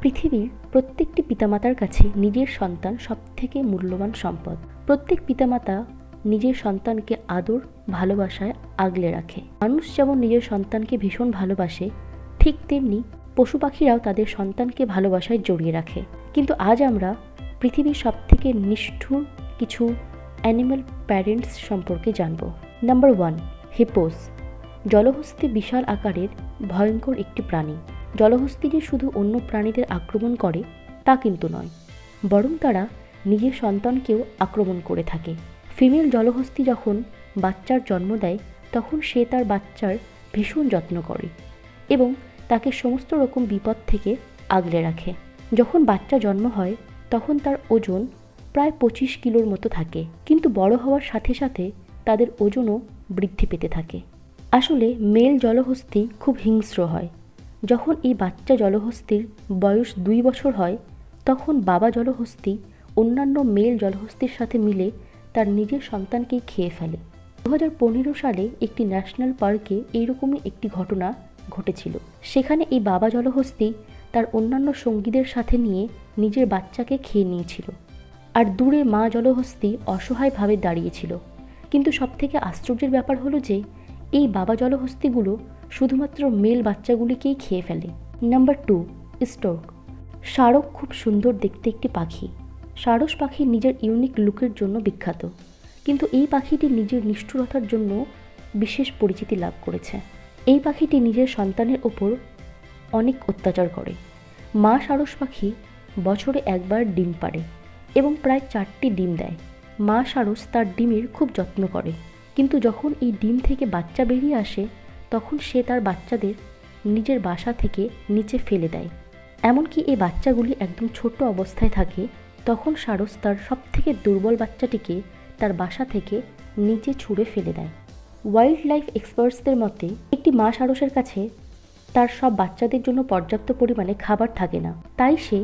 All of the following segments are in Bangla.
পৃথিবীর প্রত্যেকটি পিতামাতার কাছে নিজের সন্তান সবথেকে মূল্যবান সম্পদ। প্রত্যেক পিতামাতা নিজের সন্তানকে আদর ভালোবাসায় আগলে রাখে। মানুষ যেমন নিজের সন্তানকে ভীষণ ভালোবাসে, ঠিক তেমনি পশু পাখিরাও তাদের সন্তানকে ভালোবাসায় জড়িয়ে রাখে। কিন্তু আজ আমরা পৃথিবীর সবথেকে নিষ্ঠুর কিছু অ্যানিম্যাল প্যারেন্টস সম্পর্কে জানব। Number 1, hippos. জলহস্তী বিশাল আকারের ভয়ঙ্কর একটি প্রাণী। জলহস্তী যে শুধু অন্য প্রাণীদের আক্রমণ করে তা কিন্তু নয়, বরং তারা নিজের সন্তানকেও আক্রমণ করে থাকে। ফিমেল জলহস্তী যখন বাচ্চার জন্ম দেয় তখন সে তার বাচ্চার ভীষণ যত্ন করে এবং তাকে সমস্ত রকম বিপদ থেকে আগলে রাখে। যখন বাচ্চা জন্ম হয় তখন তার ওজন প্রায় 25 কিলোর মতো থাকে, কিন্তু বড় হওয়ার সাথে সাথে তাদের ওজনও বৃদ্ধি পেতে থাকে। আসলে মেল জলহস্তী খুব হিংস্র হয়। যখন এই বাচ্চা জলহস্তির বয়স 2 বছর হয় তখন বাবা জলহস্তী অন্যান্য মেল জলহস্তির সাথে মিলে তার নিজের সন্তানকেই খেয়ে ফেলে। 2015 সালে একটি ন্যাশনাল পার্কে এইরকমই একটি ঘটনা ঘটেছিল। সেখানে এই বাবা জলহস্তী তার অন্যান্য সঙ্গীদের সাথে নিয়ে নিজের বাচ্চাকে খেয়ে নিয়েছিল, আর দূরে মা জলহস্তী অসহায়ভাবে দাঁড়িয়েছিল। কিন্তু সবথেকে আশ্চর্যের ব্যাপার হলো যে এই বাবা জলহস্তিগুলো শুধুমাত্র মেল বাচ্চাগুলিকেই খেয়ে ফেলে। নাম্বার 2, স্টোর্ক। শারক খুব সুন্দর দেখতে একটি পাখি। সারস পাখি নিজের ইউনিক লুকের জন্য বিখ্যাত, কিন্তু এই পাখিটি নিজের নিষ্ঠুরতার জন্য বিশেষ পরিচিতি লাভ করেছে। এই পাখিটি নিজের সন্তানের ওপর অনেক অত্যাচার করে। মা সারস পাখি বছরে একবার ডিম পাড়ে এবং প্রায় 4টি ডিম দেয়। মা সারস তার ডিমের খুব যত্ন করে, কিন্তু যখন এই ডিম থেকে বাচ্চা বেরিয়ে আসে তখন সে তার বাচ্চাদের নিজের বাসা থেকে নিচে ফেলে দেয়। এমনকি এই বাচ্চাগুলি একদম ছোট অবস্থায় থাকে, তখন সারস তার সবথেকে দুর্বল বাচ্চাটিকে তার বাসা থেকে নিচে ছুঁড়ে ফেলে দেয়। ওয়াইল্ড লাইফ এক্সপার্টসদের মতে একটি মা সারসের কাছে তার সব বাচ্চাদের জন্য পর্যাপ্ত পরিমাণে খাবার থাকে না, তাই সে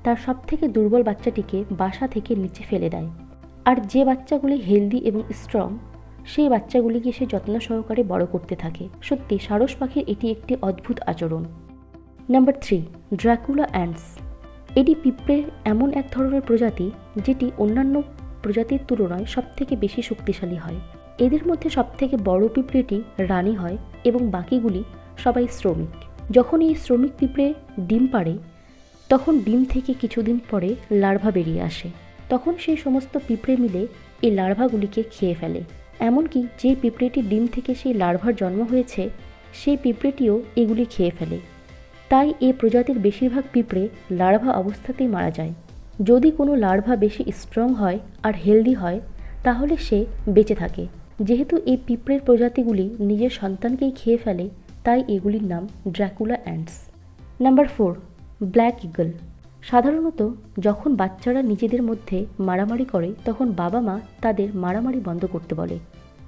তার সবথেকে দুর্বল বাচ্চাটিকে বাসা থেকে নিচে ফেলে দেয়। আর যে বাচ্চাগুলি হেলদি এবং স্ট্রং সেই বাচ্চাগুলিকে সে যত্ন সহকারে বড় করতে থাকে। সত্যি সারস পাখির এটি একটি অদ্ভুত আচরণ। Number 3, Dracula ants. এটি পিঁপড়ের এমন এক ধরনের প্রজাতি যেটি অন্যান্য প্রজাতির তুলনায় সবথেকে বেশি শক্তিশালী হয়। এদের মধ্যে সবথেকে বড় পিঁপড়েটি রানী হয় এবং বাকিগুলি সবাই শ্রমিক। যখন এই শ্রমিক পিঁপড়ে ডিম পাড়ে তখন ডিম থেকে কিছুদিন পরে লার্ভা বেরিয়ে আসে। তখন সেই সমস্ত পিঁপড়ে মিলে এই লার্ভাগুলিকে খেয়ে ফেলে। এমনকি যে পিঁপড়েটি ডিম থেকে সেই লার্ভার জন্ম হয়েছে সেই পিঁপড়েটিও এগুলি খেয়ে ফেলে। তাই এই প্রজাতির বেশিরভাগ পিঁপড়ে লার্ভা অবস্থাতেই মারা যায়। যদি কোনো লার্ভা বেশি স্ট্রং হয় আর হেলদি হয় তাহলে সে বেঁচে থাকে। যেহেতু এই পিঁপড়ের প্রজাতিগুলি নিজের সন্তানকেই খেয়ে ফেলে তাই এগুলির নাম Dracula ants. Number 4, black eagle. সাধারণত যখন বাচ্চারা নিজেদের মধ্যে মারামারি করে তখন বাবা মা তাদের মারামারি বন্ধ করতে বলে,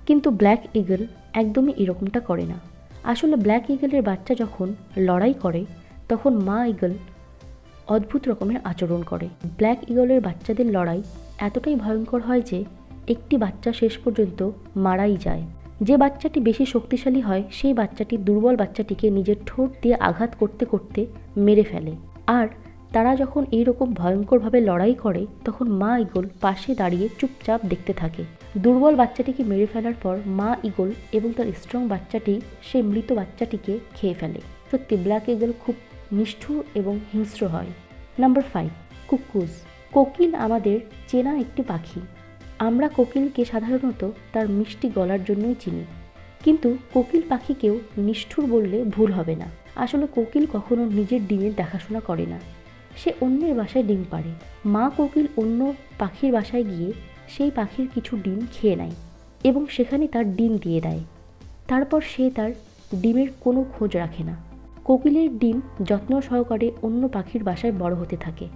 কিন্তু ব্ল্যাক ইগল একদমই এরকমটা করে না। আসলে ব্ল্যাক ইগলের বাচ্চা যখন লড়াই করে তখন মা ইগল অদ্ভুত রকমের আচরণ করে। ব্ল্যাক ইগলের বাচ্চাদের লড়াই এতটাই ভয়ঙ্কর হয় যে একটি বাচ্চা শেষ পর্যন্ত মারাই যায়। যে বাচ্চাটি বেশি শক্তিশালী হয় সেই বাচ্চাটি দুর্বল বাচ্চাটিকে নিজের ঠোঁট দিয়ে আঘাত করতে করতে মেরে ফেলে। আর তারা যখন এইরকম ভয়ঙ্করভাবে লড়াই করে তখন মা ইগল পাশে দাঁড়িয়ে চুপচাপ দেখতে থাকে। দুর্বল বাচ্চাটিকে মেরে ফেলার পর মা ইগল এবং তার স্ট্রং বাচ্চাটি সেই মৃত বাচ্চাটিকে খেয়ে ফেলে। সত্যি ব্ল্যাক ইগল খুব নিষ্ঠুর এবং হিংস্র হয়। নাম্বার 5, কুকুজ। কোকিল আমাদের চেনা একটি পাখি। আমরা কোকিলকে সাধারণত তার মিষ্টি গলার জন্যই চিনি, কিন্তু কোকিল পাখিকেও নিষ্ঠুর বললে ভুল হবে না। আসলে কোকিল কখনো নিজের ডিমের দেখাশোনা করে না, সে অন্যের বাসায় ডিম পাড়ে। মা কোকিল অন্য পাখির বাসায় গিয়ে সেই পাখির কিছু ডিম খেয়ে নেয় এবং সেখানে তার ডিম দিয়ে দেয়। তারপর সে তার ডিমের কোনো খোঁজ রাখে না। কোকিলের ডিম যত্ন সহকারে অন্য পাখির বাসায় বড় হতে থাকে।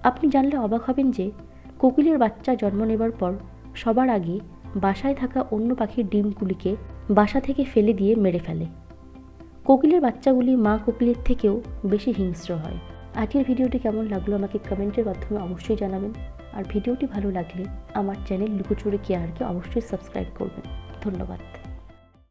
আপনি জানলে অবাক হবেন যে কোকিলের বাচ্চা জন্ম নেবার পর সবার আগে বাসায় থাকা অন্য পাখির ডিমগুলিকে বাসা থেকে ফেলে দিয়ে মেরে ফেলে। কোকিলের বাচ্চাগুলি মা কোকিলের থেকেও বেশি হিংস্র হয়। আজকের ভিডিওটি কেমন লাগলো আমাকে কমেন্টের মাধ্যমে অবশ্যই জানাবেন। আর ভিডিওটি ভালো লাগলে আমার চ্যানেল লুকোচুরি কেয়ারকে অবশ্যই সাবস্ক্রাইব করবেন। ধন্যবাদ।